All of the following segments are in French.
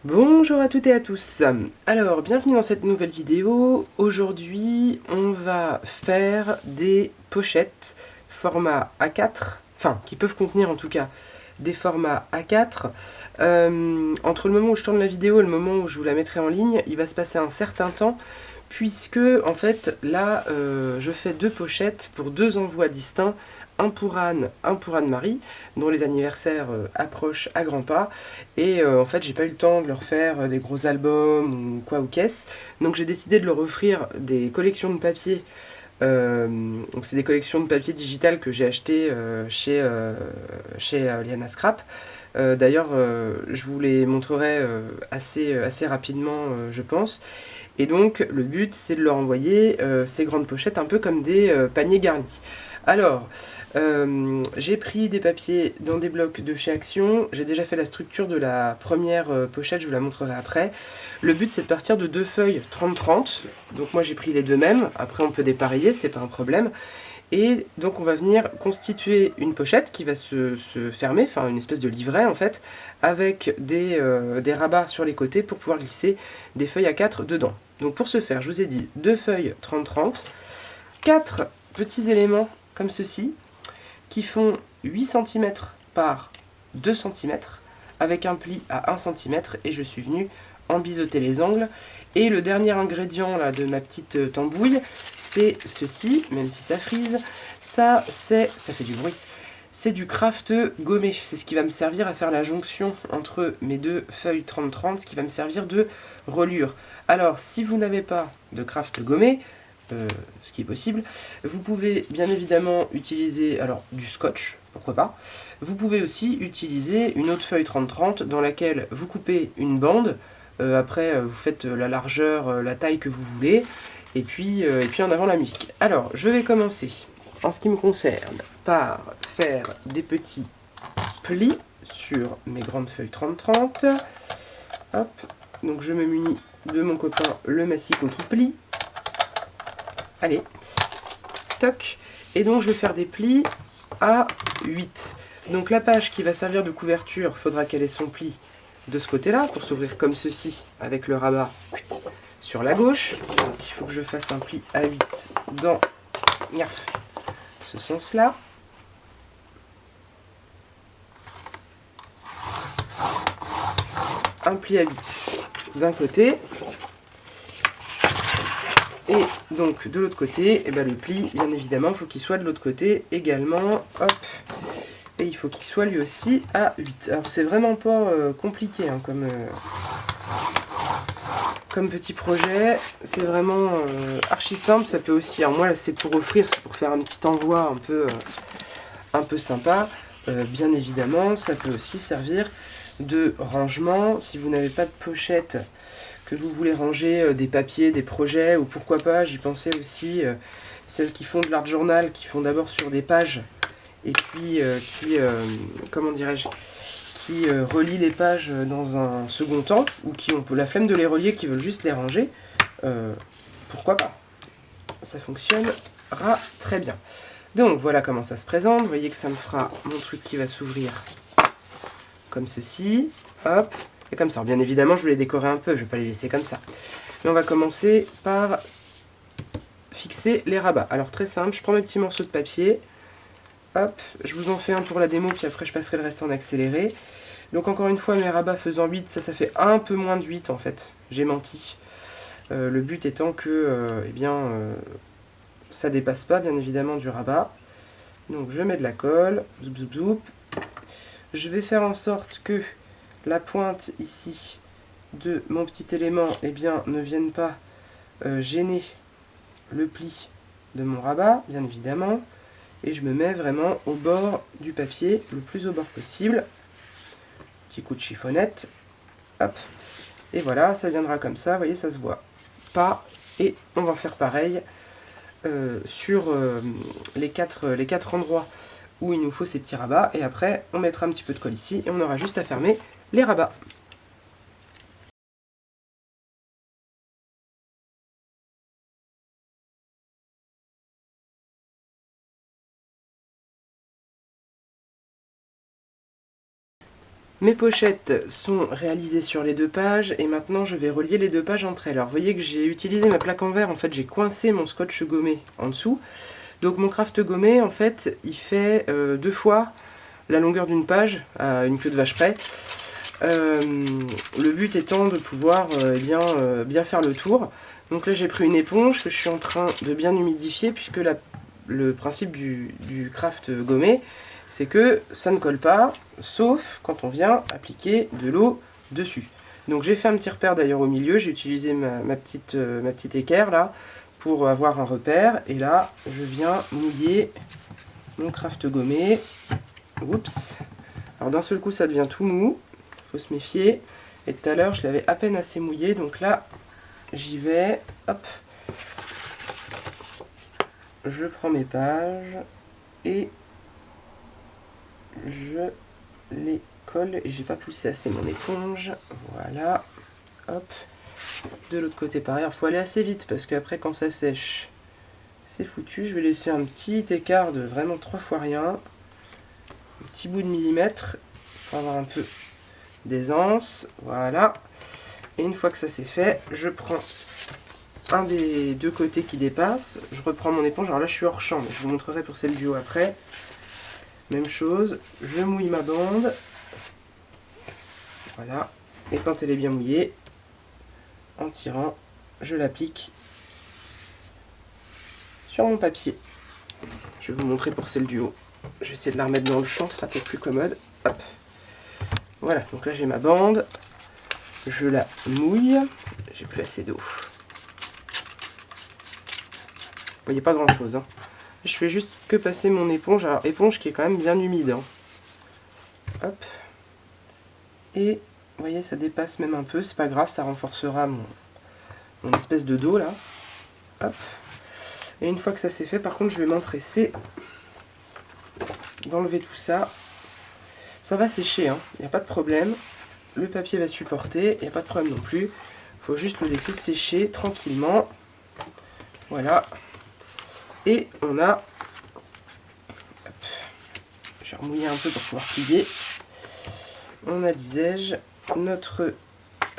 Bonjour à toutes et à tous. Alors, bienvenue dans cette nouvelle vidéo. Aujourd'hui, on va faire des pochettes format A4, enfin, qui peuvent contenir en tout cas des formats A4. Entre le moment où je tourne la vidéo et le moment où je vous la mettrai en ligne, il va se passer un certain temps, puisque, en fait, là, je fais deux pochettes pour deux envois distincts, un pour Anne, un pour Anne-Marie, dont les anniversaires approchent à grands pas. Et en fait, j'ai pas eu le temps de leur faire des gros albums ou quoi ou qu'est-ce. Donc j'ai décidé de leur offrir des collections de papier. Donc c'est des collections de papier digital que j'ai achetées chez Liana Scrap. D'ailleurs, je vous les montrerai assez rapidement, je pense. Et donc, le but, c'est de leur envoyer ces grandes pochettes un peu comme des paniers garnis. Alors, j'ai pris des papiers dans des blocs de chez Action. J'ai déjà fait la structure de la première pochette, je vous la montrerai après. Le but, c'est de partir de deux feuilles 30-30. Donc moi, j'ai pris les deux mêmes. Après, on peut dépareiller, c'est pas un problème. Et donc on va venir constituer une pochette qui va se fermer, enfin une espèce de livret en fait, avec des rabats sur les côtés pour pouvoir glisser des feuilles A4 dedans. Donc pour ce faire, je vous ai dit deux feuilles 30-30, quatre petits éléments comme ceci, qui font 8 cm par 2 cm, avec un pli à 1 cm, et je suis venu en biseauter les angles. Et le dernier ingrédient là, de ma petite tambouille, c'est ceci, même si ça frise. Ça fait du bruit. C'est du craft gommé. C'est ce qui va me servir à faire la jonction entre mes deux feuilles 30-30, ce qui va me servir de reliure. Alors, si vous n'avez pas de craft gommé, ce qui est possible, vous pouvez bien évidemment utiliser alors du scotch, pourquoi pas. Vous pouvez aussi utiliser une autre feuille 30-30 dans laquelle vous coupez une bande. Après, vous faites la largeur, la taille que vous voulez, et puis en avant la musique. Alors, je vais commencer, en ce qui me concerne, par faire des petits plis sur mes grandes feuilles 30-30. Hop, donc je me munis de mon copain le massicot qui plie. Allez, toc. Et donc je vais faire des plis à 8. Donc la page qui va servir de couverture, il faudra qu'elle ait son pli de ce côté-là, pour s'ouvrir comme ceci, avec le rabat sur la gauche. Donc il faut que je fasse un pli à 8 dans ce sens-là. Un pli à 8 d'un côté. Et donc de l'autre côté, eh ben, le pli, bien évidemment, il faut qu'il soit de l'autre côté également. Hop. Et il faut qu'il soit lui aussi à 8. Alors c'est vraiment pas compliqué hein, comme petit projet. C'est vraiment archi simple. Ça peut aussi, alors moi là c'est pour offrir, c'est pour faire un petit envoi un peu sympa. Bien évidemment, ça peut aussi servir de rangement. Si vous n'avez pas de pochette, que vous voulez ranger des papiers, des projets, ou pourquoi pas, j'y pensais aussi, celles qui font de l'art journal, qui font d'abord sur des pages, et puis comment dirais-je, qui relient les pages dans un second temps, ou qui ont la flemme de les relier, qui veulent juste les ranger, pourquoi pas. Ça fonctionnera très bien. Donc voilà comment ça se présente, vous voyez que ça me fera mon truc qui va s'ouvrir comme ceci, hop, et comme ça. Alors bien évidemment je vais les décorer un peu, je ne vais pas les laisser comme ça. Mais on va commencer par fixer les rabats. Alors très simple, je prends mes petits morceaux de papier, hop, je vous en fais un pour la démo, puis après je passerai le reste en accéléré. Donc encore une fois, mes rabats faisant 8, ça fait un peu moins de 8 en fait, j'ai menti. Le but étant que ça dépasse pas bien évidemment du rabat. Donc je mets de la colle, zoup zoup zoup. Je vais faire en sorte que la pointe ici de mon petit élément ne vienne pas gêner le pli de mon rabat, bien évidemment. Et je me mets vraiment au bord du papier, le plus au bord possible. Petit coup de chiffonnette. Hop. Et voilà, ça viendra comme ça, vous voyez, ça se voit pas. Et on va faire pareil sur les quatre endroits où il nous faut ces petits rabats. Et après, on mettra un petit peu de colle ici et on aura juste à fermer les rabats. Mes pochettes sont réalisées sur les 2 pages et maintenant je vais relier les 2 pages entre elles. Alors vous voyez que j'ai utilisé ma plaque en verre, en fait j'ai coincé mon scotch gommé en dessous. Donc mon craft gommé en fait il fait 2 fois la longueur d'une page à une queue de vache près. Le but étant de pouvoir bien faire le tour. Donc là j'ai pris une éponge que je suis en train de bien humidifier puisque le principe du craft gommé c'est que ça ne colle pas, sauf quand on vient appliquer de l'eau dessus. Donc j'ai fait un petit repère d'ailleurs au milieu, j'ai utilisé ma petite équerre là, pour avoir un repère. Et là, je viens mouiller mon craft gommé. Oups. Alors d'un seul coup, ça devient tout mou, faut se méfier. Et tout à l'heure, je l'avais à peine assez mouillé, donc là, j'y vais, hop. Je prends mes pages et je les colle et j'ai pas poussé assez mon éponge. Voilà, hop. De l'autre côté pareil, il faut aller assez vite parce qu'après quand ça sèche, c'est foutu. Je vais laisser un petit écart de vraiment 3 fois rien, un petit bout de millimètre pour avoir un peu d'aisance. Voilà. Et une fois que ça c'est fait, je prends un des 2 côtés qui dépasse, je reprends mon éponge. Alors là je suis hors champ, mais je vous montrerai pour celle du haut après. Même chose, je mouille ma bande. Voilà. Et quand elle est bien mouillée, en tirant, je l'applique sur mon papier. Je vais vous montrer pour celle du haut. Je vais essayer de la remettre dans le champ, ce sera peut-être plus commode. Hop. Voilà, donc là j'ai ma bande. Je la mouille. J'ai plus assez d'eau. Vous voyez pas grand chose, hein. Je fais juste que passer mon éponge. Alors éponge qui est quand même bien humide, hein. Hop. Et vous voyez, ça dépasse même un peu. C'est pas grave, ça renforcera mon espèce de dos là. Hop. Et une fois que ça c'est fait, par contre, je vais m'empresser d'enlever tout ça. Ça va sécher, hein. Il n'y a pas de problème. Le papier va supporter, il n'y a pas de problème non plus. Il faut juste le laisser sécher tranquillement. Voilà. Et on a... Hop. Je vais remouiller un peu pour pouvoir plier. On a, disais-je, notre...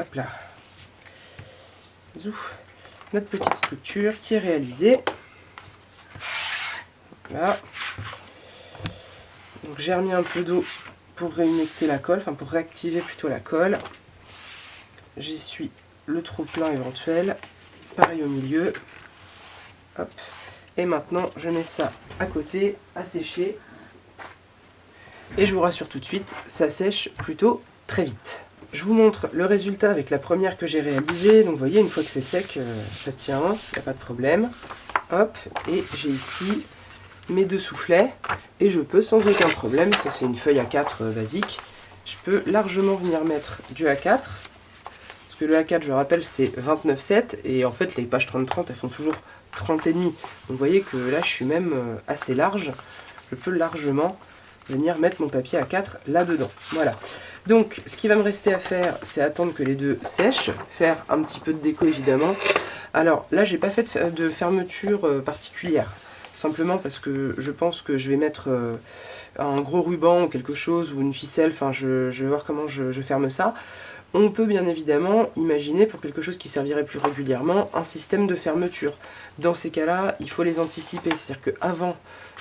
Hop là. Zouf. Notre petite structure qui est réalisée. Voilà. Donc j'ai remis un peu d'eau pour réhumecter la colle, enfin pour réactiver plutôt la colle. J'essuie le trop plein éventuel. Pareil au milieu. Hop. Et maintenant je mets ça à côté, à sécher. Et je vous rassure tout de suite, ça sèche plutôt très vite. Je vous montre le résultat avec la première que j'ai réalisée. Donc vous voyez, une fois que c'est sec, ça tient, il n'y a pas de problème. Hop, et j'ai ici mes 2 soufflets. Et je peux sans aucun problème, ça c'est une feuille A4 basique, je peux largement venir mettre du A4. Parce que le A4, je rappelle, c'est 29,7. Et en fait, les pages 30-30, elles font toujours 30,5. Donc vous voyez que là, je suis même assez large. Je peux largement venir mettre mon papier A4 là-dedans. Voilà. Donc, ce qui va me rester à faire, c'est attendre que les 2 sèchent, faire un petit peu de déco évidemment. Alors là, j'ai pas fait de fermeture particulière, simplement parce que je pense que je vais mettre un gros ruban ou quelque chose, ou une ficelle, enfin je vais voir comment je ferme ça. On peut bien évidemment imaginer, pour quelque chose qui servirait plus régulièrement, un système de fermeture. Dans ces cas-là, il faut les anticiper, c'est-à-dire qu'avant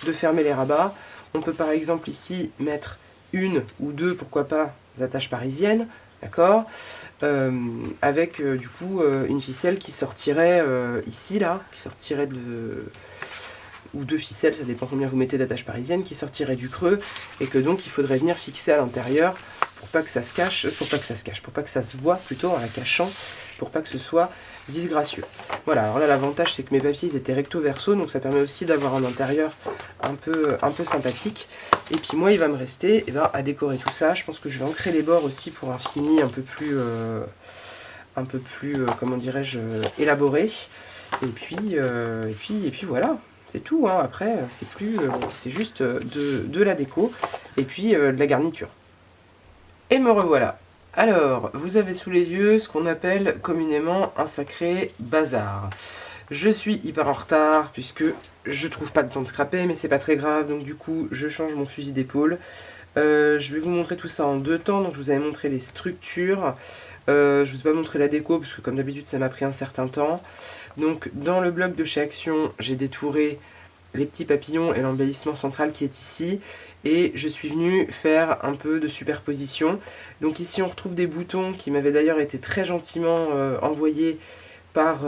de fermer les rabats, on peut par exemple ici mettre 1 ou 2, pourquoi pas, attaches parisiennes, d'accord, avec du coup une ficelle qui sortirait ici, là, qui sortirait de... ou 2 ficelles, ça dépend combien vous mettez d'attaches parisiennes, qui sortirait du creux, et que donc il faudrait venir fixer à l'intérieur pour pas que ça se cache, pour pas que ça se voit plutôt en la cachant, pour pas que ce soit disgracieux. Voilà, alors là l'avantage c'est que mes papiers ils étaient recto verso, donc ça permet aussi d'avoir un intérieur un peu sympathique. Et puis moi il va me rester à décorer tout ça. Je pense que je vais ancrer les bords aussi pour un fini un peu plus comment dirais-je, élaboré. Et puis voilà. C'est tout, hein. Après, c'est juste de la déco et puis de la garniture. Et me revoilà. Alors, vous avez sous les yeux ce qu'on appelle communément un sacré bazar. Je suis hyper en retard puisque je trouve pas le temps de scraper, mais c'est pas très grave. Donc du coup, je change mon fusil d'épaule. Je vais vous montrer tout ça en 2 temps. Donc je vous avais montré les structures. Je vous ai pas montré la déco parce que comme d'habitude ça m'a pris un certain temps. Donc dans le bloc de chez Action, j'ai détouré les petits papillons et l'embellissement central qui est ici. Et je suis venue faire un peu de superposition. Donc ici on retrouve des boutons qui m'avaient d'ailleurs été très gentiment envoyés par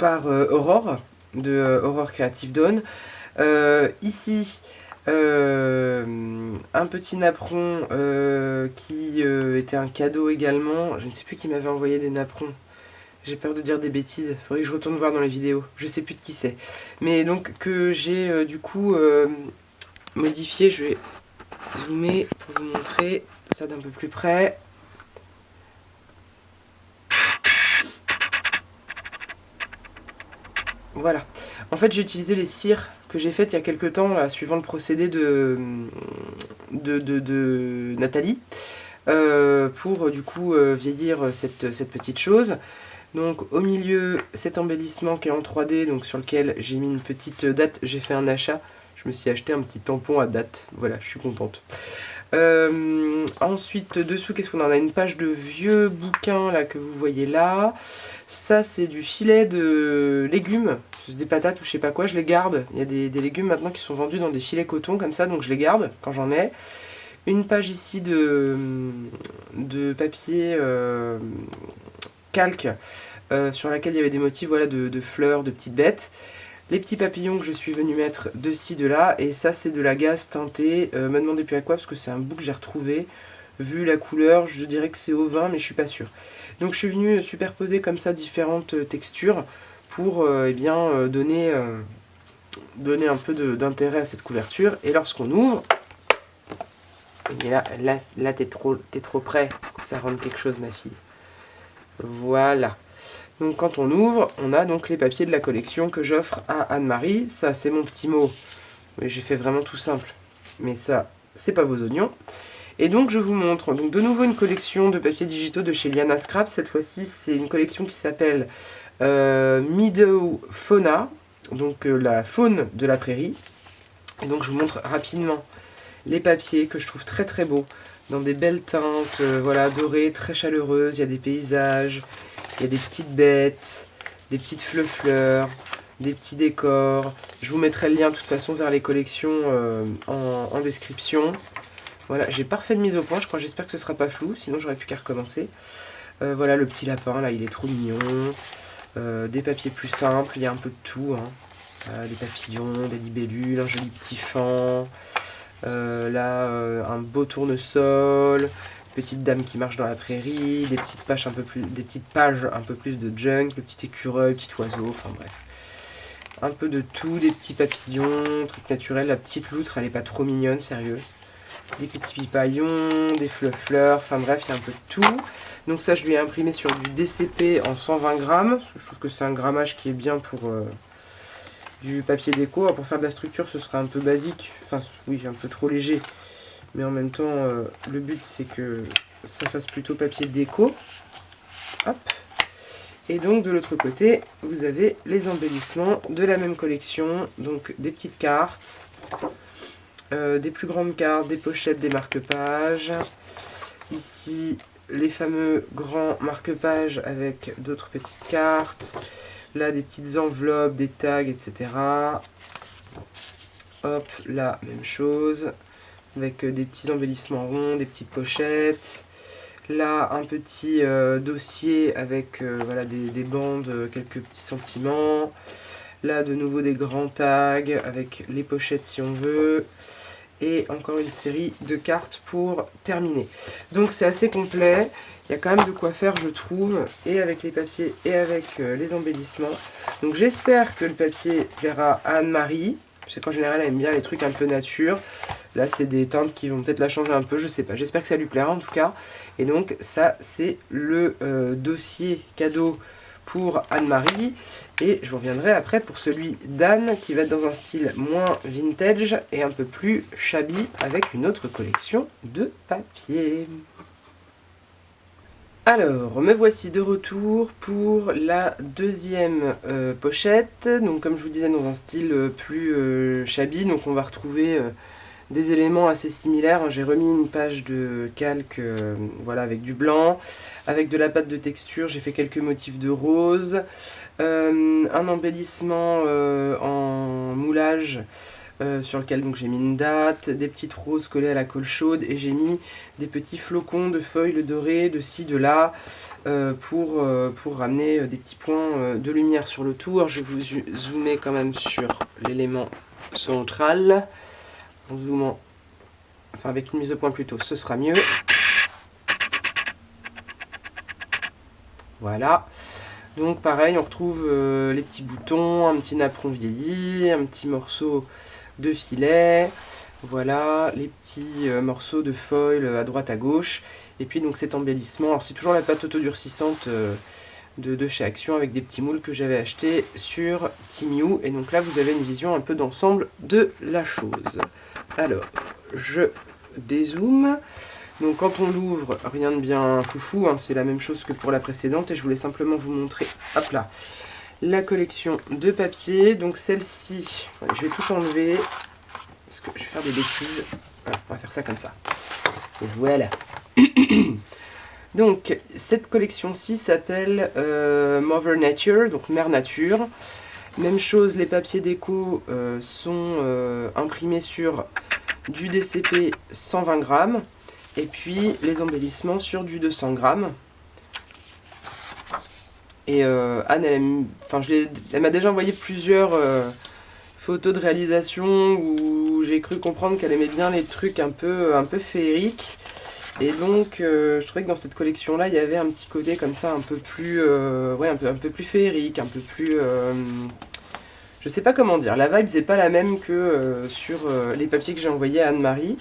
Aurore, de Aurore Creative Dawn. Ici, un petit napperon qui était un cadeau également. Je ne sais plus qui m'avait envoyé des napperons. J'ai peur de dire des bêtises. Il faudrait que je retourne voir dans les vidéos. Je sais plus de qui c'est. Mais donc que j'ai du coup modifié. Je vais zoomer pour vous montrer ça d'un peu plus près. Voilà. En fait, j'ai utilisé les cires que j'ai faites il y a quelques temps, là, suivant le procédé de Nathalie, pour du coup vieillir cette petite chose. Donc au milieu, cet embellissement qui est en 3D, donc sur lequel j'ai mis une petite date, j'ai fait un achat. Je me suis acheté un petit tampon à date, voilà, je suis contente. Ensuite, dessous, qu'est-ce qu'on a? On a une page de vieux bouquins là que vous voyez là. Ça, c'est du filet de légumes, des patates ou je sais pas quoi, je les garde. Il y a des légumes maintenant qui sont vendus dans des filets coton comme ça, donc je les garde quand j'en ai. Une page ici de papier calque sur laquelle il y avait des motifs voilà, de fleurs, de petites bêtes. Les petits papillons que je suis venue mettre de ci, de là. Et ça, c'est de la gaze teintée. Me demandez plus à quoi, parce que c'est un bout que j'ai retrouvé. Vu la couleur, je dirais que c'est au vin, mais je suis pas sûre. Donc je suis venue superposer comme ça différentes textures pour eh bien, donner un peu d'intérêt à cette couverture. Et lorsqu'on ouvre, et là t'es trop près pour que ça rende quelque chose, ma fille. Voilà. Donc quand on ouvre, on a donc les papiers de la collection que j'offre à Anne-Marie. Ça, c'est mon petit mot. Mais j'ai fait vraiment tout simple. Mais ça, c'est pas vos oignons. Et donc je vous montre donc de nouveau une collection de papiers digitaux de chez Liana Scrap. Cette fois-ci, c'est une collection qui s'appelle Meadow Fauna, donc la faune de la prairie. Et donc je vous montre rapidement les papiers que je trouve très très beaux, dans des belles teintes, voilà, dorées, très chaleureuses. Il y a des paysages, il y a des petites bêtes, des petites fleurs, des petits décors. Je vous mettrai le lien de toute façon vers les collections en description. Voilà, j'ai pas refait de mise au point, je crois, j'espère que ce sera pas flou, sinon j'aurais pu qu'à recommencer. Voilà le petit lapin, là, il est trop mignon. Des papiers plus simples, il y a un peu de tout, hein. Des papillons, des libellules, un joli petit fan. Là, un beau tournesol, petite dame qui marche dans la prairie, des petites pages un peu plus de junk, le petit écureuil, petit oiseau, enfin bref. Un peu de tout, des petits papillons, trucs naturels, la petite loutre, elle est pas trop mignonne, sérieux. Des petits pipaillons, des fleurs, enfin bref, il y a un peu de tout. Donc ça, je lui ai imprimé sur du DCP en 120 grammes. Je trouve que c'est un grammage qui est bien pour du papier déco. Alors, pour faire de la structure, ce sera un peu basique. Enfin, oui, un peu trop léger. Mais en même temps, le but, c'est que ça fasse plutôt papier déco. Hop. Et donc, de l'autre côté, vous avez les embellissements de la même collection. Donc, des petites cartes. Des plus grandes cartes, des pochettes, des marque-pages. Ici, les fameux grands marque-pages avec d'autres petites cartes. Là, des petites enveloppes, des tags, etc. Hop, là, même chose. Avec des petits embellissements ronds, des petites pochettes. Là, un petit dossier avec voilà, des bandes, quelques petits sentiments. Là, de nouveau des grands tags avec les pochettes si on veut. Et encore une série de cartes pour terminer. Donc c'est assez complet. Il y a quand même de quoi faire, je trouve, et avec les papiers et avec les embellissements. Donc j'espère que le papier plaira à Anne-Marie. Je sais qu'en général, elle aime bien les trucs un peu nature. Là, c'est des teintes qui vont peut-être la changer un peu, je sais pas. J'espère que ça lui plaira en tout cas. Et donc ça, c'est le dossier cadeau pour Anne-Marie. Et je vous reviendrai après pour celui d'Anne qui va être dans un style moins vintage et un peu plus shabby avec une autre collection de papier. Alors, me voici de retour pour la deuxième pochette. Donc comme je vous disais, dans un style plus shabby. Donc on va retrouver des éléments assez similaires. J'ai remis une page de calque voilà, avec du blanc, avec de la pâte de texture, j'ai fait quelques motifs de rose, un embellissement en moulage sur lequel j'ai mis une date, des petites roses collées à la colle chaude et j'ai mis des petits flocons de feuilles dorées de ci, de là pour ramener des petits points de lumière sur le tout. Alors, je vais vous zoomer quand même sur l'élément central en zoomant, enfin avec une mise au point plutôt, ce sera mieux. Voilà. Donc pareil, on retrouve les petits boutons, un petit napperon vieilli, un petit morceau de filet, voilà, les petits morceaux de foil à droite à gauche, et puis donc cet embellissement. Alors c'est toujours la pâte autodurcissante de chez Action avec des petits moules que j'avais acheté sur Temu, et donc là vous avez une vision un peu d'ensemble de la chose. Alors, je dézoome. Donc quand on l'ouvre, rien de bien foufou, hein, c'est la même chose que pour la précédente, et je voulais simplement vous montrer, hop là, la collection de papier. Donc celle-ci, je vais tout enlever, parce que je vais faire des bêtises. Voilà, on va faire ça comme ça. Et voilà. Donc cette collection-ci s'appelle Mother Nature, donc Mère Nature. Même chose, les papiers déco sont imprimés sur du DCP 120 grammes. Et puis les embellissements sur du 200 grammes. Et Anne, elle m'a déjà envoyé plusieurs photos de réalisation où j'ai cru comprendre qu'elle aimait bien les trucs un peu féeriques. Et donc je trouvais que dans cette collection-là, il y avait un petit côté comme ça un peu plus, ouais, un peu plus féerique, un peu plus... je sais pas comment dire, la vibe c'est pas la même que sur les papiers que j'ai envoyés à Anne-Marie.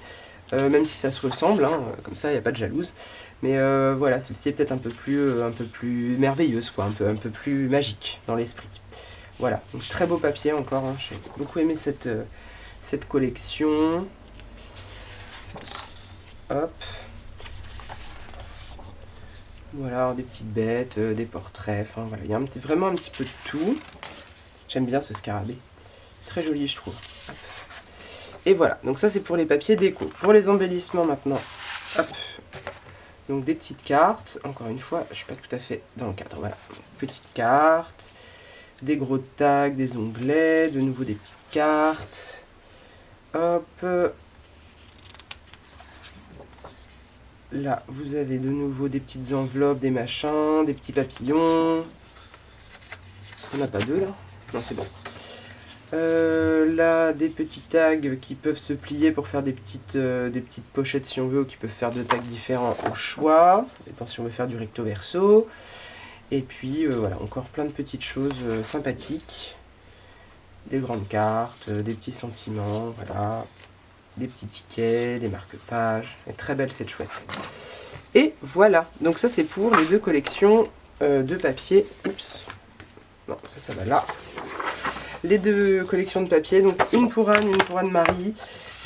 Même si ça se ressemble, hein, comme ça il n'y a pas de jalouse. Mais voilà, celle-ci est peut-être un peu plus merveilleuse, quoi, un peu plus magique dans l'esprit. Voilà, donc très beau papier encore, hein, j'ai beaucoup aimé cette collection. Hop. Voilà, alors des petites bêtes, des portraits, enfin voilà, il y a vraiment un petit peu de tout. J'aime bien ce scarabée, très joli je trouve. Hop. Et voilà, donc ça c'est pour les papiers déco. Pour les embellissements maintenant, hop, donc des petites cartes. Encore une fois, je ne suis pas tout à fait dans le cadre. Voilà, petites cartes, des gros tags, des onglets, de nouveau des petites cartes. Hop. Là, vous avez de nouveau des petites enveloppes, des machins, des petits papillons. On n'a pas deux là? Non, c'est bon. Là, des petits tags qui peuvent se plier pour faire des petites pochettes si on veut, ou qui peuvent faire deux tags différents au choix. Ça dépend si on veut faire du recto verso. Et puis voilà, encore plein de petites choses sympathiques. Des grandes cartes, des petits sentiments, voilà. Des petits tickets, des marque-pages. Elle est très belle cette chouette. Et voilà, donc ça c'est pour les deux collections de papier. Oups, non, ça va là. Les deux collections de papier, donc une pour Anne, une pour Anne-Marie.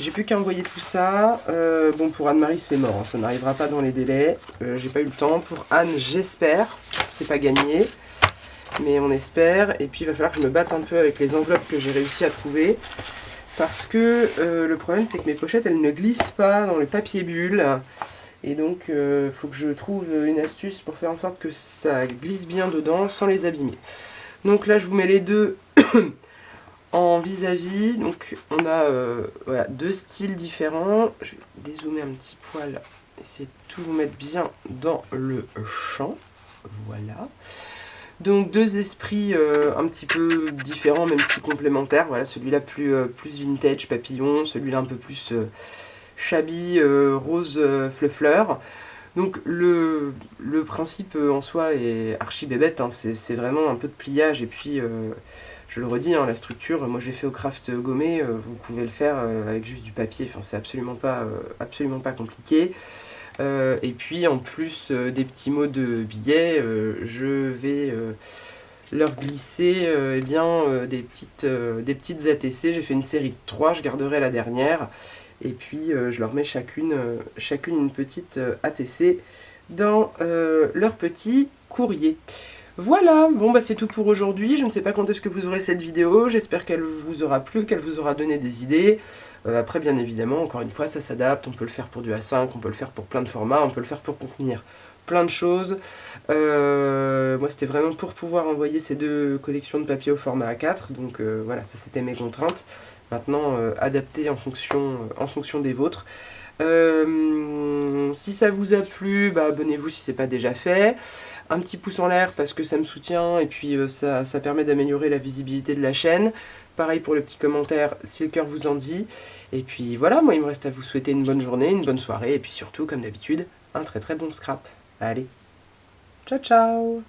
J'ai plus qu'à envoyer tout ça. Bon, pour Anne-Marie, c'est mort, hein, ça n'arrivera pas dans les délais. J'ai pas eu le temps. Pour Anne, j'espère. C'est pas gagné, mais on espère. Et puis, il va falloir que je me batte un peu avec les enveloppes que j'ai réussi à trouver. Parce que le problème, c'est que mes pochettes, elles ne glissent pas dans le papier bulle. Et donc, il faut que je trouve une astuce pour faire en sorte que ça glisse bien dedans sans les abîmer. Donc là, je vous mets les deux en vis-à-vis. Donc on a voilà, deux styles différents. Je vais dézoomer un petit poil, essayer de tout vous mettre bien dans le champ. Voilà. Donc deux esprits un petit peu différents, même si complémentaires. Voilà, celui-là plus vintage, papillon, celui-là un peu plus shabby, rose fluffleur. Donc le principe en soi est archi bébête, hein. C'est vraiment un peu de pliage et puis je le redis, hein, la structure, moi j'ai fait au craft gommé, vous pouvez le faire avec juste du papier, enfin c'est absolument pas compliqué. Et puis en plus des petits mots de billets, je vais leur glisser eh bien, des petites ATC. J'ai fait une série de 3, je garderai la dernière. Et puis je leur mets chacune une petite ATC dans leur petit courrier. Voilà, bon bah c'est tout pour aujourd'hui. Je ne sais pas quand est-ce que vous aurez cette vidéo. J'espère qu'elle vous aura plu, qu'elle vous aura donné des idées. Après, bien évidemment, encore une fois, ça s'adapte. On peut le faire pour du A5, on peut le faire pour plein de formats, on peut le faire pour contenir plein de choses. Moi, c'était vraiment pour pouvoir envoyer ces 2 collections de papier au format A4. Donc voilà, ça c'était mes contraintes. Maintenant, adapté en fonction des vôtres. Si ça vous a plu, bah, abonnez-vous si c'est pas déjà fait. Un petit pouce en l'air parce que ça me soutient et puis ça permet d'améliorer la visibilité de la chaîne. Pareil pour le petit commentaire si le cœur vous en dit. Et puis voilà, moi il me reste à vous souhaiter une bonne journée, une bonne soirée et puis surtout, comme d'habitude, un très très bon scrap. Allez, ciao ciao!